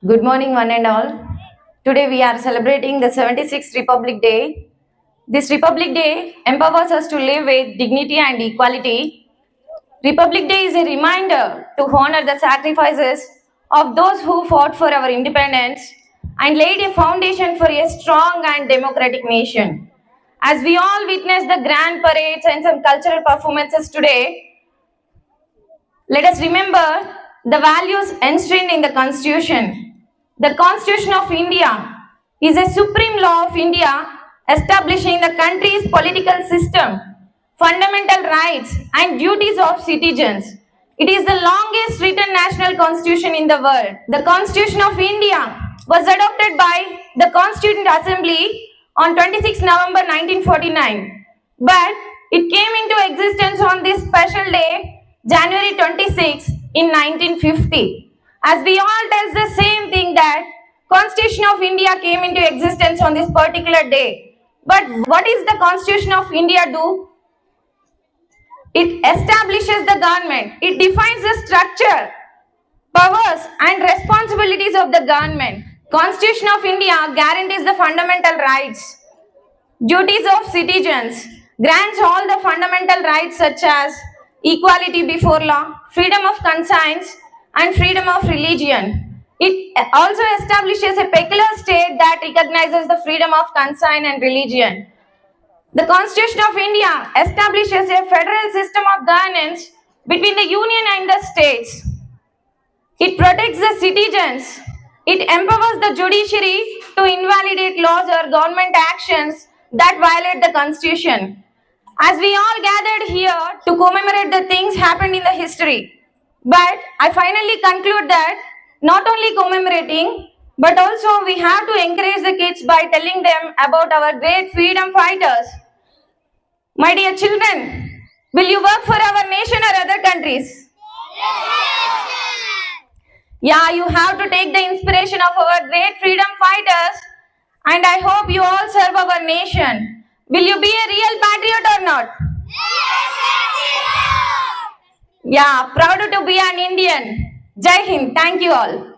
Good morning, one and all. Today we are celebrating the 76th Republic Day. This Republic Day empowers us to live with dignity and equality. Republic Day is a reminder to honor the sacrifices of those who fought for our independence and laid a foundation for a strong and democratic nation. As we all witness the grand parades and some cultural performances today, let us remember the values enshrined in the Constitution. The Constitution of India is a supreme law of India establishing the country's political system, fundamental rights, and duties of citizens. It is the longest written national constitution in the world. The Constitution of India was adopted by the Constituent Assembly on 26 November 1949, but it came into existence on this special day January 26 in 1950. As we all tell the same thing that Constitution of India came into existence on this particular day. But what is the Constitution of India do? It establishes the government. It defines the structure, powers and responsibilities of the government. Constitution of India guarantees the fundamental rights, duties of citizens, grants all the fundamental rights such as equality before law, freedom of conscience, and freedom of religion. It also establishes a peculiar state that recognizes the freedom of conscience and religion. The Constitution of India establishes a federal system of governance between the Union and the states. It protects the citizens. It empowers the judiciary to invalidate laws or government actions that violate the Constitution. As we all gathered here to commemorate the things happened in the history, but I finally conclude that not only commemorating, but also we have to encourage the kids by telling them about our great freedom fighters. My dear children, will you work for our nation or other countries? Yeah, you have to take the inspiration of our great freedom fighters, and I hope you all serve our nation. Will you be a real patriot or not? Yeah, proud to be an Indian. Jai Hind. Thank you all.